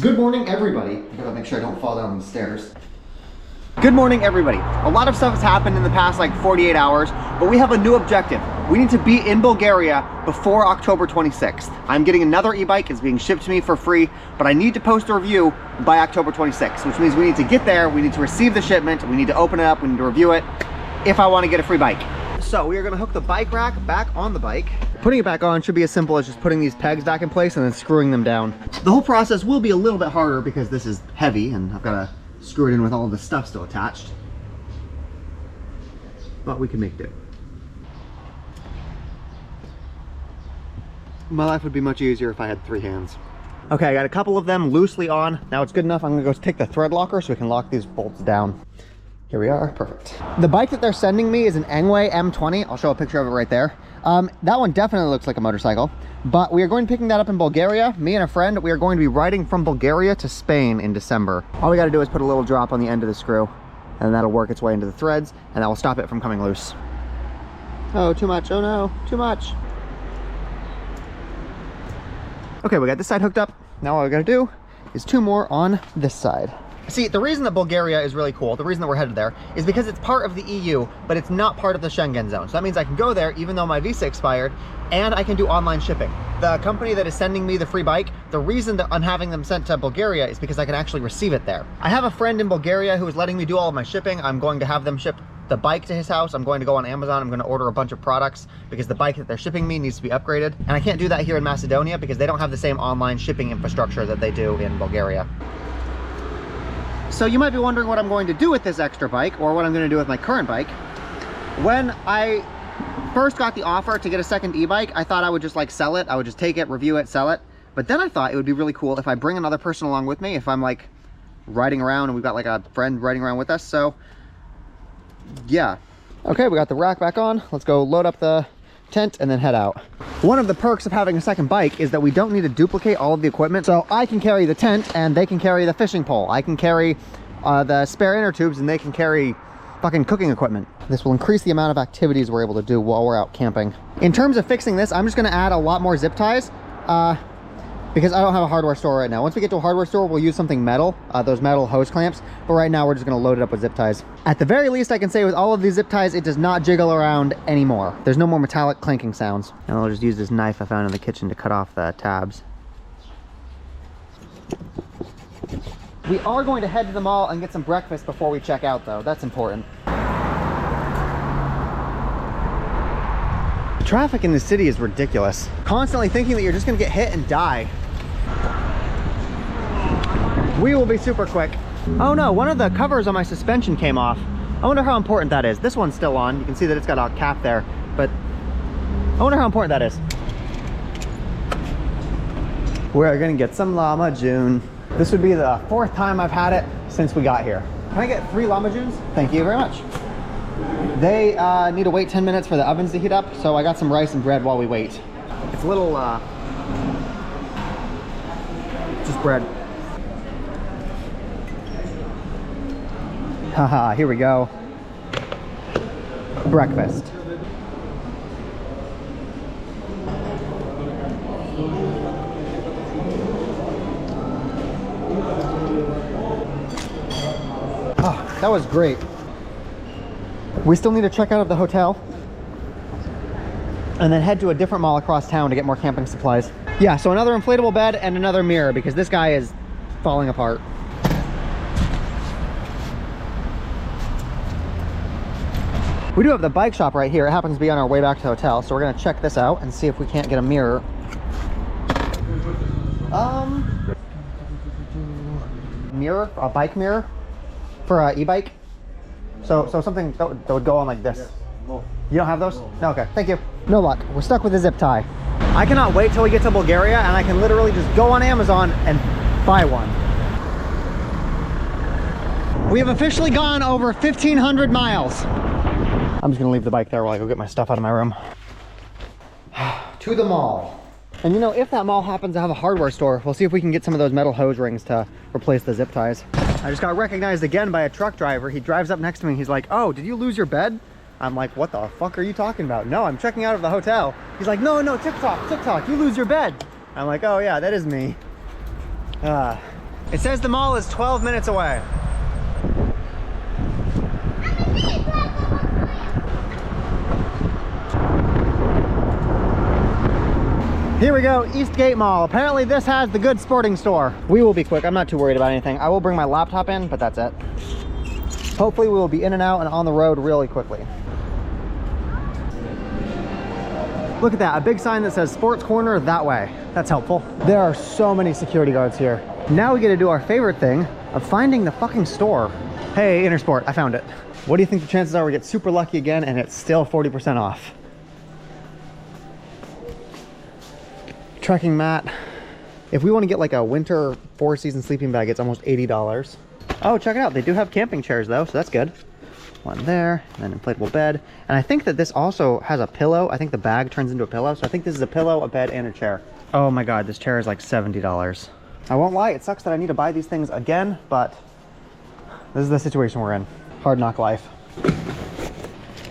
Good morning, everybody. I gotta make sure I don't fall down the stairs. Good morning, everybody. A lot of stuff has happened in the past like 48 hours, but we have a new objective. We need to be in Bulgaria before October 26th. I'm getting another e-bike. It's being shipped to me for free, but I need to post a review by October 26th, which means we need to get there, we need to receive the shipment, we need to open it up, we need to review it if I want to get a free bike. So we are going to hook the bike rack back on the bike. Putting it back on should be as simple as just putting these pegs back in place and then screwing them down. The whole process will be a little bit harder because this is heavy and I've got to screw it in with all of the stuff still attached. But we can make do. My life would be much easier if I had 3 hands. Okay, I got a couple of them loosely on. Now it's good enough. I'm gonna go take the thread locker so we can lock these bolts down. Here we are, perfect. The bike that they're sending me is an Engway M20. I'll show a picture of it right there. That one definitely looks like a motorcycle, but we are going to be picking that up in Bulgaria. Me and a friend, we are going to be riding from Bulgaria to Spain in December. All we gotta do is put a little drop on the end of the screw and that'll work its way into the threads and that will stop it from coming loose. Oh, too much, oh no, too much. Okay, we got this side hooked up. Now all we gotta do is 2 more on this side. See, the reason that Bulgaria is really cool, the reason that we're headed there, is because it's part of the EU, but it's not part of the Schengen zone. So that means I can go there even though my visa expired, and I can do online shipping. The company that is sending me the free bike, the reason that I'm having them sent to Bulgaria is because I can actually receive it there. I have a friend in Bulgaria who is letting me do all of my shipping. I'm going to have them ship the bike to his house. I'm going to go on Amazon. I'm going to order a bunch of products because the bike that they're shipping me needs to be upgraded. And I can't do that here in Macedonia because they don't have the same online shipping infrastructure that they do in Bulgaria. So you might be wondering what I'm going to do with this extra bike or what I'm going to do with my current bike. When I first got the offer to get a second e-bike, I thought I would just like sell it. I would just take it, review it, sell it. But then I thought it would be really cool if I bring another person along with me, if I'm like riding around and we've got like a friend riding around with us. So yeah. Okay, we got the rack back on. Let's go load up the tent and then head out. One of the perks of having a second bike is that we don't need to duplicate all of the equipment. So I can carry the tent and they can carry the fishing pole. I can carry the spare inner tubes and they can carry fucking cooking equipment. This will increase the amount of activities we're able to do while we're out camping. In terms of fixing this, I'm just gonna add a lot more zip ties because I don't have a hardware store right now. Once we get to a hardware store, we'll use something metal, those metal hose clamps. But right now we're just gonna load it up with zip ties. At the very least, I can say with all of these zip ties, it does not jiggle around anymore. There's no more metallic clanking sounds. And I'll just use this knife I found in the kitchen to cut off the tabs. We are going to head to the mall and get some breakfast before we check out though. That's important. Traffic in the city is ridiculous. Constantly thinking that you're just gonna get hit and die. We will be super quick. Oh no, one of the covers on my suspension came off. I wonder how important that is. This one's still on. You can see that it's got a cap there, but I wonder how important that is. We're gonna get some Llama June. This would be the 4th time I've had it since we got here. Can I get 3 Llama Junes? Thank you very much. They need to wait 10 minutes for the ovens to heat up, so I got some rice and bread while we wait. It's a little, just bread. Haha, here we go. Breakfast. Oh, that was great. We still need to check out of the hotel and then head to a different mall across town to get more camping supplies. Yeah, so another inflatable bed and another mirror because this guy is falling apart. We do have the bike shop right here. It happens to be on our way back to the hotel, so we're gonna check this out and see if we can't get a mirror. Mirror, a bike mirror for an e-bike. So something that would go on like this. Yes. No. You don't have those? No, okay, thank you. No luck, we're stuck with a zip tie. I cannot wait till we get to Bulgaria and I can literally just go on Amazon and buy one. We have officially gone over 1,500 miles. I'm just gonna leave the bike there while I go get my stuff out of my room. To the mall. And you know, if that mall happens to have a hardware store, we'll see if we can get some of those metal hose rings to replace the zip ties. I just got recognized again by a truck driver. He drives up next to me. He's like, oh, did you lose your bed? I'm like, what the fuck are you talking about? No, I'm checking out of the hotel. He's like, no, TikTok, you lose your bed. I'm like, oh yeah, that is me. It says the mall is 12 minutes away. Here we go, Eastgate Mall. Apparently this has the good sporting store. We will be quick, I'm not too worried about anything. I will bring my laptop in, but that's it. Hopefully we will be in and out and on the road really quickly. Look at that, a big sign that says Sports Corner that way. That's helpful. There are so many security guards here. Now we get to do our favorite thing of finding the fucking store. Hey, Intersport, I found it. What do you think the chances are we get super lucky again and it's still 40% off? Trekking mat. If we want to get like a winter 4-season sleeping bag, it's almost $80. Oh, check it out. They do have camping chairs though, so that's good. One there, and then inflatable bed. And I think that this also has a pillow. I think the bag turns into a pillow. So I think this is a pillow, a bed, and a chair. Oh my God, this chair is like $70. I won't lie, it sucks that I need to buy these things again, but this is the situation we're in. Hard knock life.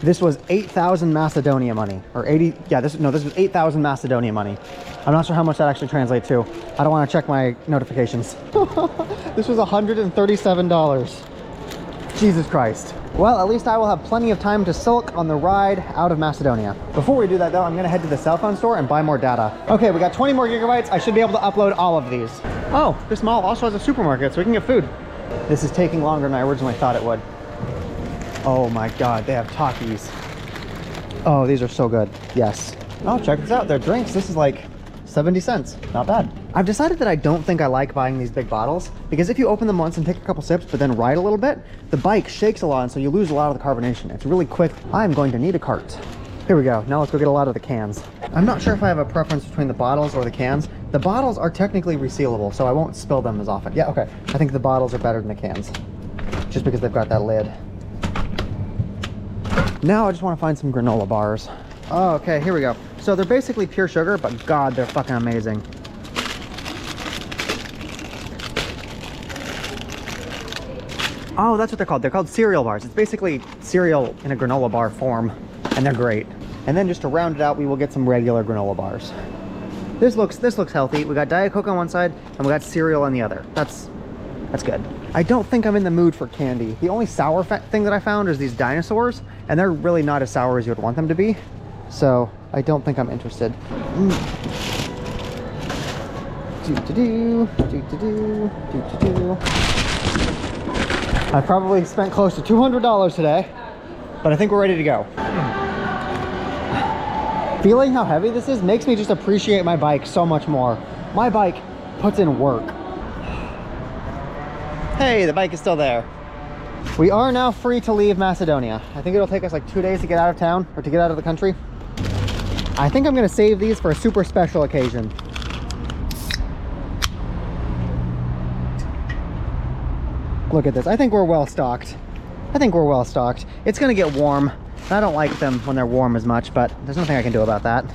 This was 8,000 Macedonia money, or 80, yeah, this was 8,000 Macedonia money. I'm not sure how much that actually translates to. I don't want to check my notifications. This was $137. Jesus Christ. Well, at least I will have plenty of time to sulk on the ride out of Macedonia. Before we do that though, I'm gonna head to the cell phone store and buy more data. Okay, we got 20 more gigabytes. I should be able to upload all of these. Oh, this mall also has a supermarket, so we can get food. This is taking longer than I originally thought it would. Oh my God, they have Takis. Oh, these are so good. Yes. Oh, check this out. Their drinks, this is like 70 cents. Not bad. I've decided that I don't think I like buying these big bottles because if you open them once and take a couple sips but then ride a little bit, the bike shakes a lot and so you lose a lot of the carbonation. It's really quick. I'm going to need a cart. Here we go. Now let's go get a lot of the cans. I'm not sure if I have a preference between the bottles or the cans. The bottles are technically resealable, so I won't spill them as often. Yeah, okay. I think the bottles are better than the cans just because they've got that lid. Now I just want to find some granola bars. Oh, okay, here we go. So they're basically pure sugar, but God, they're fucking amazing. Oh, that's what they're called. They're called cereal bars. It's basically cereal in a granola bar form, and they're great. And then just to round it out, we will get some regular granola bars. This looks healthy. We got Diet Coke on one side, and we got cereal on the other. That's good. I don't think I'm in the mood for candy. The only sour thing that I found is these dinosaurs, and they're really not as sour as you would want them to be. So I don't think I'm interested. I probably spent close to $200 today, but I think we're ready to go. Feeling how heavy this is makes me just appreciate my bike so much more. My bike puts in work. Hey, the bike is still there. We are now free to leave Macedonia. I think it'll take us like 2 days to get out of town, or to get out of the country. I think I'm gonna save these for a super special occasion. Look at this. I think we're well stocked. It's gonna get warm. I don't like them when they're warm as much, but there's nothing I can do about that.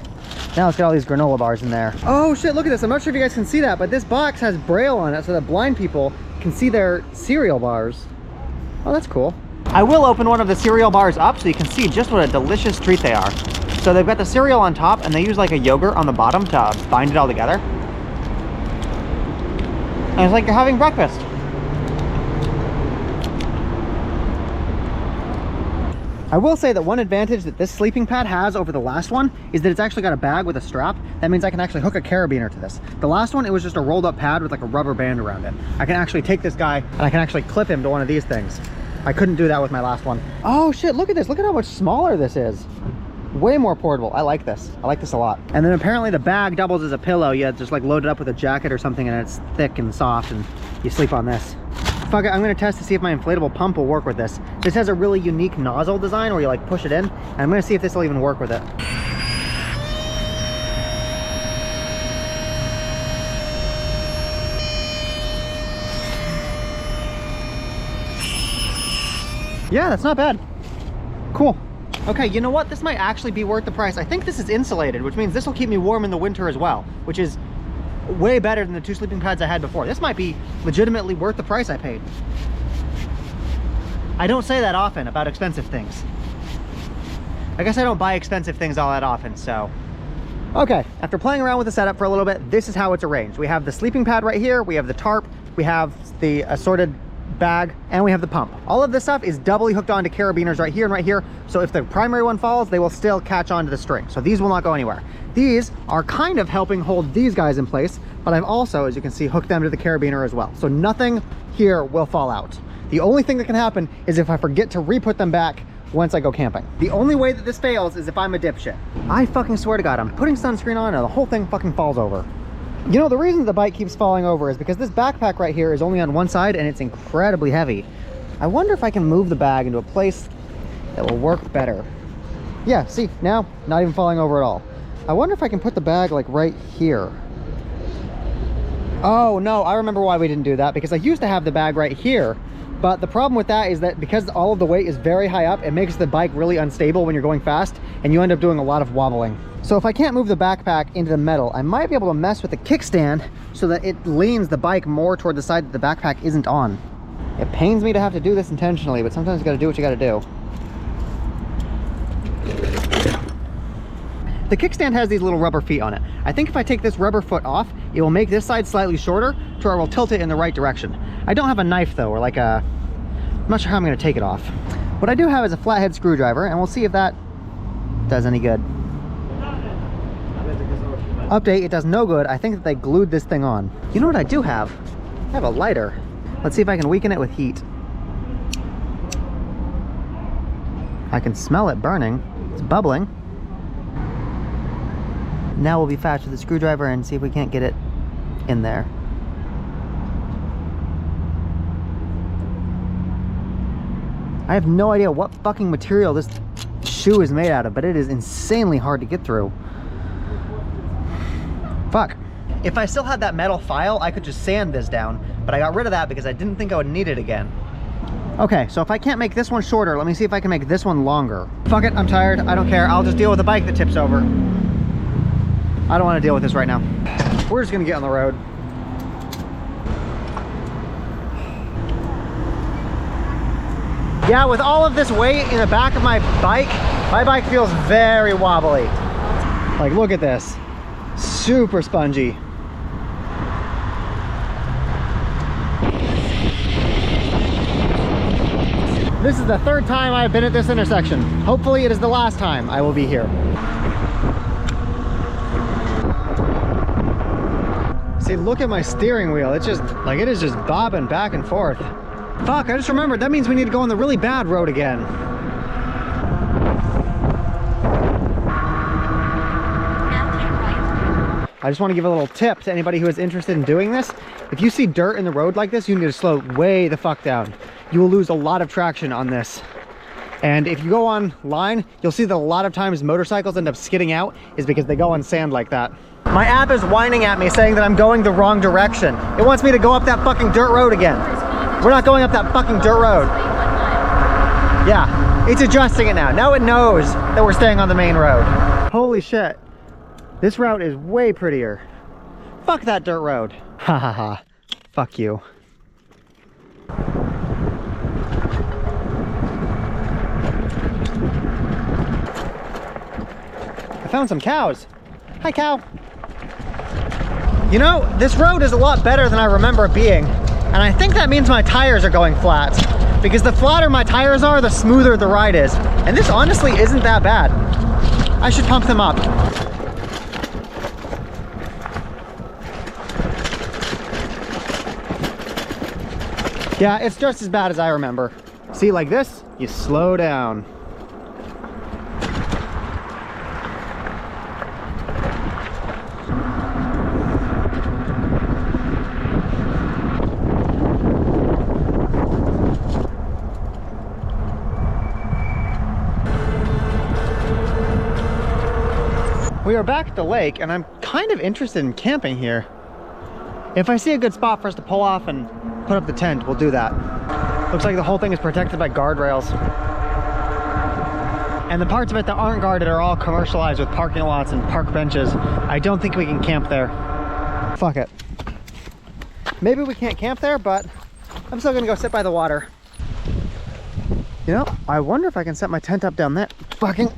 Now let's get all these granola bars in there. Oh shit, look at this. I'm not sure if you guys can see that, but this box has Braille on it so that blind people can see their cereal bars. Oh, that's cool. I will open one of the cereal bars up so you can see just what a delicious treat they are. So they've got the cereal on top and they use like a yogurt on the bottom to bind it all together. And it's like you're having breakfast. I will say that one advantage that this sleeping pad has over the last one is that it's actually got a bag with a strap. That means I can actually hook a carabiner to this. The last one, it was just a rolled up pad with like a rubber band around it. I can actually take this guy and I can actually clip him to one of these things. I couldn't do that with my last one. Oh shit, look at this. Look at how much smaller this is. Way more portable. I like this. I like this a lot. And then apparently the bag doubles as a pillow. You just like load it up with a jacket or something and it's thick and soft and you sleep on this. Fuck it, I'm gonna test to see if my inflatable pump will work with this. This has a really unique nozzle design where you like push it in, and I'm gonna see if this will even work with it. Yeah, that's not bad. Cool. Okay, you know what? This might actually be worth the price. I think this is insulated, which means this will keep me warm in the winter as well, which is way better than the 2 sleeping pads I had before. This might be legitimately worth the price I paid. I don't say that often about expensive things. I guess I don't buy expensive things all that often, so. Okay, after playing around with the setup for a little bit, this is how it's arranged. We have the sleeping pad right here, we have the tarp, we have the assorted bag, and we have the pump. All of this stuff is doubly hooked onto carabiners right here and right here, so if the primary one falls, they will still catch onto the string. So these will not go anywhere. These are kind of helping hold these guys in place, but I've also, as you can see, hooked them to the carabiner as well. So nothing here will fall out. The only thing that can happen is if I forget to re-put them back once I go camping. The only way that this fails is if I'm a dipshit. I fucking swear to God, I'm putting sunscreen on and the whole thing fucking falls over. You know, the reason the bike keeps falling over is because this backpack right here is only on one side and it's incredibly heavy. I wonder if I can move the bag into a place that will work better. Yeah, see, now, not even falling over at all. I wonder if I can put the bag like right here. Oh no, I remember why we didn't do that, because I used to have the bag right here. But the problem with that is that because all of the weight is very high up, it makes the bike really unstable when you're going fast, and you end up doing a lot of wobbling. So if I can't move the backpack into the metal, I might be able to mess with the kickstand so that it leans the bike more toward the side that the backpack isn't on. It pains me to have to do this intentionally, but sometimes you gotta do what you gotta do. The kickstand has these little rubber feet on it. I think if I take this rubber foot off, it will make this side slightly shorter to where I will tilt it in the right direction. I don't have a knife though, or like a, I'm not sure how I'm gonna take it off. What I do have is a flathead screwdriver, and we'll see if that does any good. Update, it does no good. I think that they glued this thing on. You know what I do have? I have a lighter. Let's see if I can weaken it with heat. I can smell it burning. It's bubbling. Now we'll be fast with the screwdriver and see if we can't get it in there. I have no idea what fucking material this shoe is made out of, but it is insanely hard to get through. Fuck. If I still had that metal file, I could just sand this down, but I got rid of that because I didn't think I would need it again. Okay, so if I can't make this one shorter, let me see if I can make this one longer. Fuck it, I'm tired, I don't care. I'll just deal with a bike that tips over. I don't want to deal with this right now. We're just gonna get on the road. Yeah, with all of this weight in the back of my bike feels very wobbly. Like, look at this. Super spongy. This is the third time I've been at this intersection. Hopefully it is the last time I will be here. See, look at my steering wheel. It's just, like, it is just bobbing back and forth. Fuck, I just remembered. That means we need to go on the really bad road again. I just want to give a little tip to anybody who is interested in doing this. If you see dirt in the road like this, you need to slow way the fuck down. You will lose a lot of traction on this. And if you go online, you'll see that a lot of times motorcycles end up skidding out is because they go on sand like that. My app is whining at me saying that I'm going the wrong direction. It wants me to go up that fucking dirt road again. We're not going up that fucking dirt road. Yeah, it's adjusting it now. Now it knows that we're staying on the main road. Holy shit. This route is way prettier. Fuck that dirt road. Ha ha ha. Fuck you. I found some cows. Hi, cow. You know, this road is a lot better than I remember it being. And I think that means my tires are going flat. Because the flatter my tires are, the smoother the ride is. And this honestly isn't that bad. I should pump them up. Yeah, it's just as bad as I remember. See, like this, you slow down. We are back at the lake, and I'm kind of interested in camping here. If I see a good spot for us to pull off and put up the tent, we'll do that. Looks like the whole thing is protected by guardrails. And the parts of it that aren't guarded are all commercialized with parking lots and park benches. I don't think we can camp there. Fuck it. Maybe we can't camp there, but I'm still gonna go sit by the water. You know, I wonder if I can set my tent up down there. Fucking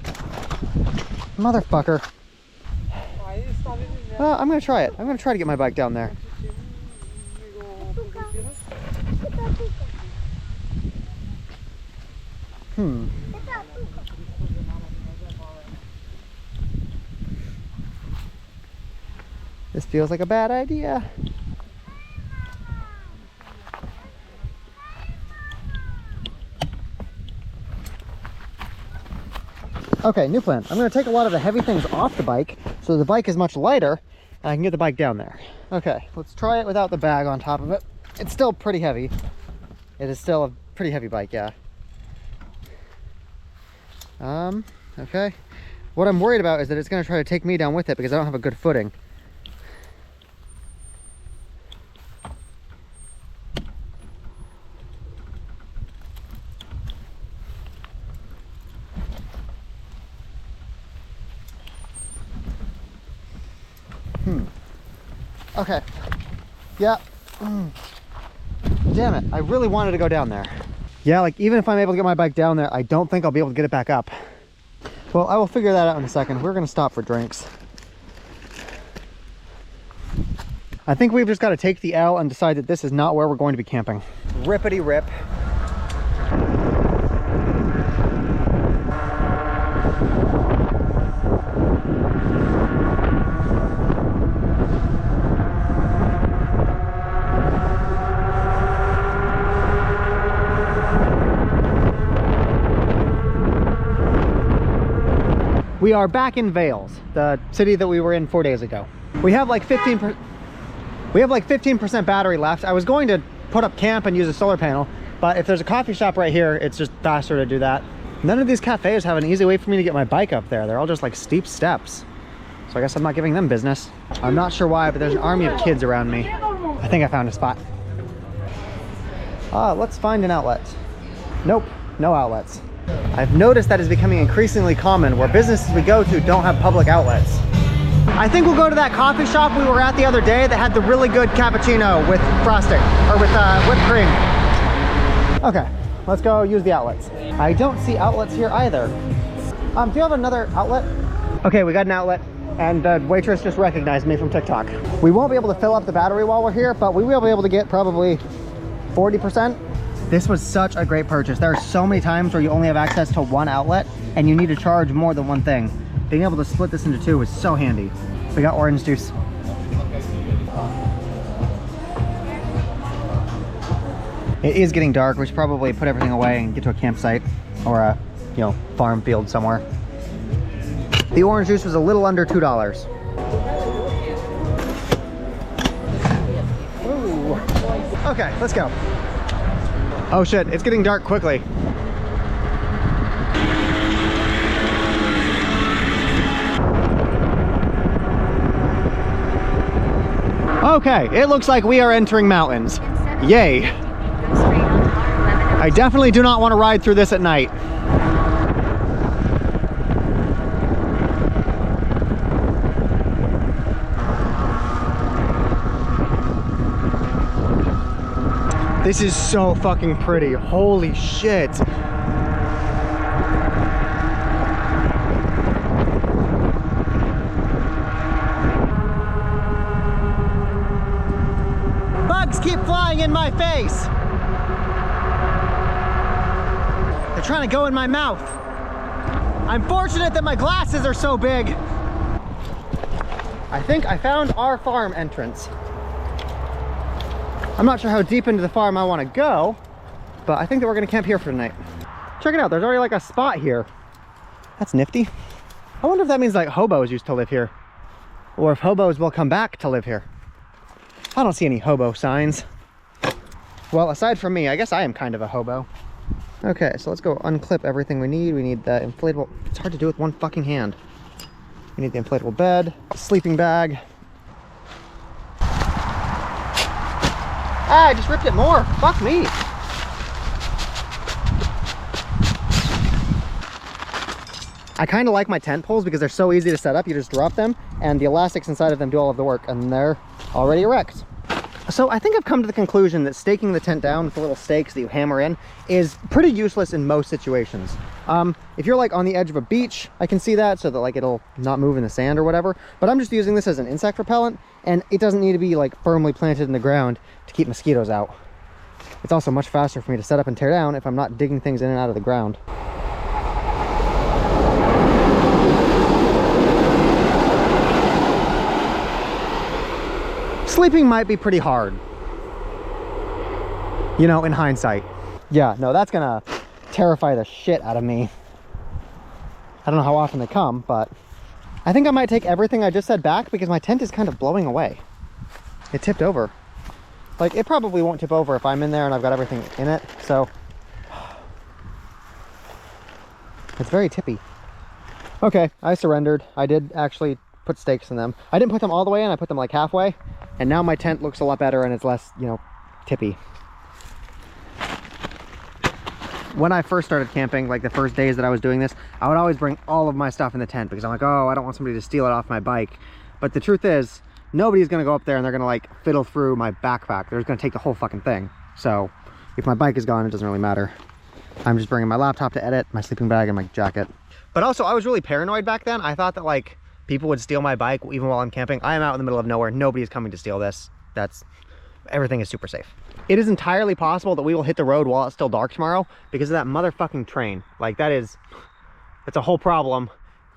motherfucker. I'm gonna try it. I'm gonna try to get my bike down there. This feels like a bad idea. Okay, new plan. I'm going to take a lot of the heavy things off the bike so the bike is much lighter and I can get the bike down there. Okay, let's try it without the bag on top of it. It's still pretty heavy. It is still a pretty heavy bike, yeah. Okay. What I'm worried about is that it's going to try to take me down with it because I don't have a good footing. Okay. Yeah. Damn it. I really wanted to go down there. Yeah, like even if I'm able to get my bike down there, I don't think I'll be able to get it back up. Well, I will figure that out in a second. We're going to stop for drinks. I think we've just got to take the L and decide that this is not where we're going to be camping. Rippity rip. We are back in Vales, the city that we were in 4 days ago. We have like 15% battery left. I was going to put up camp and use a solar panel, but if there's a coffee shop right here, it's just faster to do that. None of these cafes have an easy way for me to get my bike up there. They're all just like steep steps. So I guess I'm not giving them business. I'm not sure why, but there's an army of kids around me. I think I found a spot. Let's find an outlet. Nope, no outlets. I've noticed that is becoming increasingly common where businesses we go to don't have public outlets. I think we'll go to that coffee shop we were at the other day that had the really good cappuccino with frosting, or with whipped cream. Okay, let's go use the outlets. I don't see outlets here either. Do you have another outlet? Okay, we got an outlet, and the waitress just recognized me from TikTok. We won't be able to fill up the battery while we're here, but we will be able to get probably 40%. This was such a great purchase. There are so many times where you only have access to one outlet and you need to charge more than one thing. Being able to split this into two is so handy. We got orange juice. It is getting dark. We should probably put everything away and get to a campsite or a, farm field somewhere. The orange juice was a little under $2. Ooh. Okay, let's go. Oh shit, it's getting dark quickly. Okay, it looks like we are entering mountains. Yay. I definitely do not want to ride through this at night. This is so fucking pretty. Holy shit. Bugs keep flying in my face. They're trying to go in my mouth. I'm fortunate that my glasses are so big. I think I found our farm entrance. I'm not sure how deep into the farm I want to go, but I think that we're going to camp here for tonight. Check it out, there's already like a spot here. That's nifty. I wonder if that means like hobos used to live here, or if hobos will come back to live here. I don't see any hobo signs. Well, aside from me, I guess I am kind of a hobo. Okay, so let's go unclip everything we need. We need the inflatable, it's hard to do with one fucking hand. We need the inflatable bed, sleeping bag. Ah, I just ripped it more. Fuck me. I kind of like my tent poles because they're so easy to set up. You just drop them and the elastics inside of them do all of the work and they're already erect. So I think I've come to the conclusion that staking the tent down with the little stakes that you hammer in is pretty useless in most situations. If you're like on the edge of a beach, I can see that so that like it'll not move in the sand or whatever, but I'm just using this as an insect repellent and it doesn't need to be like firmly planted in the ground to keep mosquitoes out. It's also much faster for me to set up and tear down if I'm not digging things in and out of the ground. Sleeping might be pretty hard, you know, in hindsight. Yeah, no, that's gonna terrify the shit out of me. I don't know how often they come, but I think I might take everything I just said back because my tent is kind of blowing away. It tipped over. Like, it probably won't tip over if I'm in there and I've got everything in it, so it's very tippy. Okay, I surrendered. I did actually put stakes in them. I didn't put them all the way in, I put them like halfway, and now my tent looks a lot better and it's less, you know, tippy. When I first started camping, like the first days that I was doing this, I would always bring all of my stuff in the tent because I'm like, oh, I don't want somebody to steal it off my bike. But the truth is, nobody's gonna go up there and they're gonna like fiddle through my backpack. They're just gonna take the whole fucking thing. So if my bike is gone, it doesn't really matter. I'm just bringing my laptop to edit, my sleeping bag, and my jacket. But also, I was really paranoid back then. I thought that like people would steal my bike even while I'm camping. I am out in the middle of nowhere. Nobody's coming to steal this. Everything is super safe. It is entirely possible that we will hit the road while it's still dark tomorrow because of that motherfucking train. Like that's a whole problem,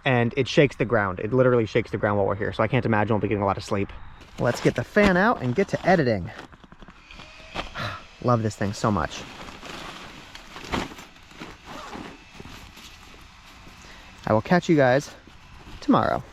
and it shakes the ground. It literally shakes the ground while we're here. So I can't imagine we'll be getting a lot of sleep. Let's get the fan out and get to editing. Love this thing so much. I will catch you guys tomorrow.